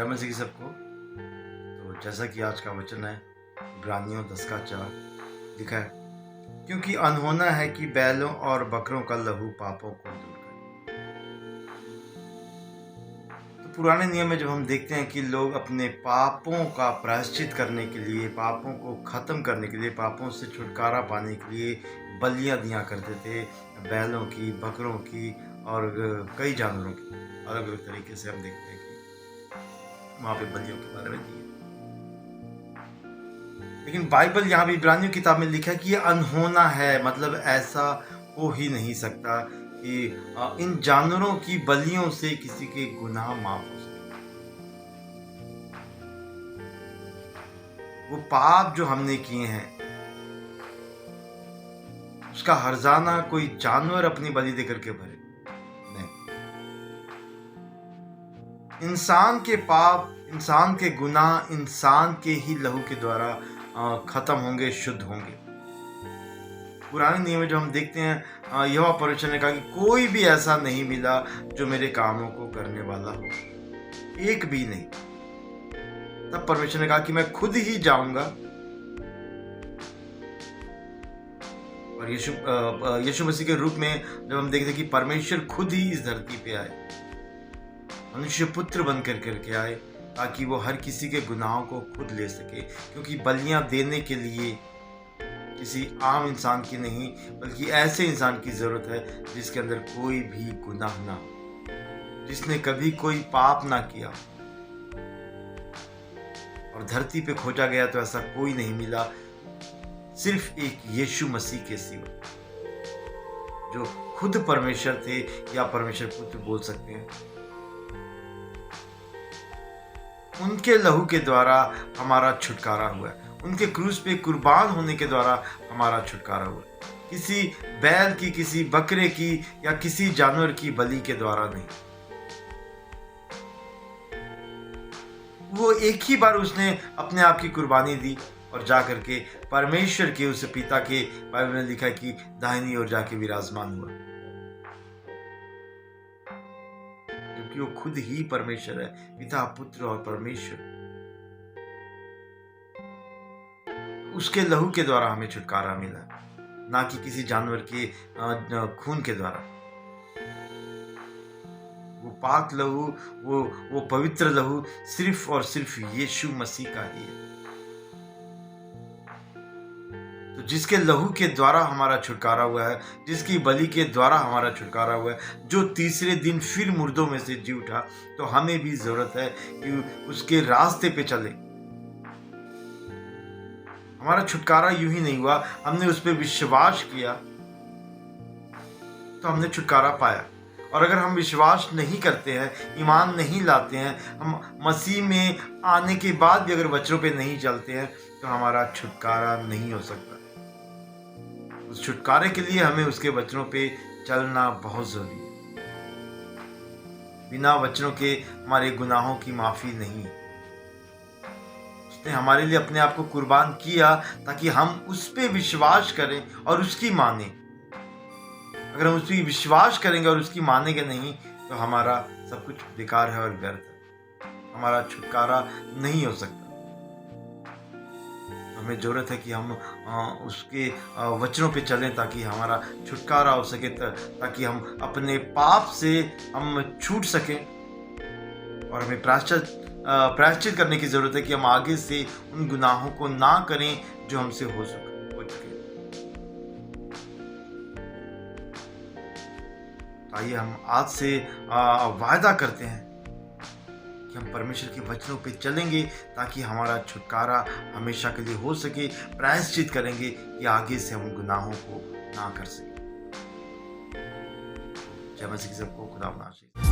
मसीह की सबको। तो जैसा कि आज का वचन है, इब्रानियों 10:4 लिखा है, क्योंकि अनहोना है कि बैलों और बकरों का लहू पापों को दूर करे। तो पुराने नियम में जब हम देखते हैं कि लोग अपने पापों का प्रायश्चित करने के लिए, पापों को खत्म करने के लिए, पापों से छुटकारा पाने के लिए बलियां दिया करते थे, बैलों की, बकरों की और कई जानवरों की। अलग अलग तरीके से हम देखते हैं कि वहाँ पे बलियों के बारे में दिए। लेकिन बाइबल यहाँ भी इब्रानियों किताब में लिखा है कि ये अनहोना है, मतलब ऐसा हो ही नहीं सकता कि इन जानवरों की बलियों से किसी के गुनाह माफ हो सके। वो पाप जो हमने किए हैं उसका हर्जाना कोई जानवर अपनी बलि देकर के भरे नहीं। इंसान के पाप, इंसान के गुनाह इंसान के ही लहू के द्वारा खत्म होंगे, शुद्ध होंगे। पुराने नियम में जो हम देखते हैं, यहोवा परमेश्वर ने कहा कि कोई भी ऐसा नहीं मिला जो मेरे कामों को करने वाला हो, एक भी नहीं। तब परमेश्वर ने कहा कि मैं खुद ही जाऊंगा और यीशु मसीह के रूप में जब हम देखते हैं कि परमेश्वर खुद ही इस धरती पे आए, मनुष्य पुत्र बन करके आए, ताकि वो हर किसी के गुनाहों को खुद ले सके। क्योंकि बलियां देने के लिए किसी आम इंसान की नहीं, बल्कि ऐसे इंसान की जरूरत है जिसके अंदर कोई भी गुनाह ना हो, जिसने कभी कोई पाप ना किया। और धरती पे खोजा गया तो ऐसा कोई नहीं मिला, सिर्फ एक यीशु मसीह के सिवा, जो खुद परमेश्वर थे या परमेश्वर पुत्र बोल सकते हैं। उनके लहू के द्वारा हमारा छुटकारा हुआ है, उनके क्रूस पे कुर्बान होने के द्वारा हमारा छुटकारा हुआ है। किसी बैल की, किसी बकरे की या किसी जानवर की बलि के द्वारा नहीं। वो एक ही बार उसने अपने आप की कुर्बानी दी और जाकर के परमेश्वर के, उस पिता के, बाइबल में लिखा है कि दाहिनी ओर जाके विराजमान हुआ, क्योंकि वो खुद ही परमेश्वर है, पिता, पुत्र और परमेश्वर। उसके लहू के द्वारा हमें छुटकारा मिला, ना कि किसी जानवर के खून के द्वारा। वो पाक लहू, वो पवित्र लहू सिर्फ और सिर्फ यीशु मसीह का ही है। तो जिसके लहू के द्वारा हमारा छुटकारा हुआ है, जिसकी बलि के द्वारा हमारा छुटकारा हुआ है, जो तीसरे दिन फिर मुर्दों में से जी उठा, तो हमें भी जरूरत है कि उसके रास्ते पे चले। हमारा छुटकारा यूं ही नहीं हुआ, हमने उस पर विश्वास किया तो हमने छुटकारा पाया। और अगर हम विश्वास नहीं करते हैं, ईमान नहीं लाते हैं, हम मसीह में आने के बाद भी अगर वचनों पे नहीं चलते हैं, तो हमारा छुटकारा नहीं हो सकता। उस छुटकारे के लिए हमें उसके वचनों पे चलना बहुत जरूरी है। बिना वचनों के हमारे गुनाहों की माफी नहीं है। उसने हमारे लिए अपने आप को कुर्बान किया ताकि हम उस पे विश्वास करें और उसकी माने। अगर हम उस पर विश्वास करेंगे और उसकी मानेंगे नहीं, तो हमारा सब कुछ बेकार है और व्यर्थ है, हमारा छुटकारा नहीं हो सकता। हमें जरूरत है कि हम उसके वचनों पे चलें ताकि हमारा छुटकारा हो सके, ताकि हम अपने पाप से हम छूट सकें। और हमें प्रायश्चित करने की जरूरत है कि हम आगे से उन गुनाहों को ना करें जो हमसे हो चुके। आइए हम आज से वायदा करते हैं कि हम परमेश्वर के वचनों पे चलेंगे ताकि हमारा छुटकारा हमेशा के लिए हो सके। प्रायश्चित करेंगे कि आगे से हम गुनाहों को ना कर सके। जय मसीह सबको, खुदा हाफिज़।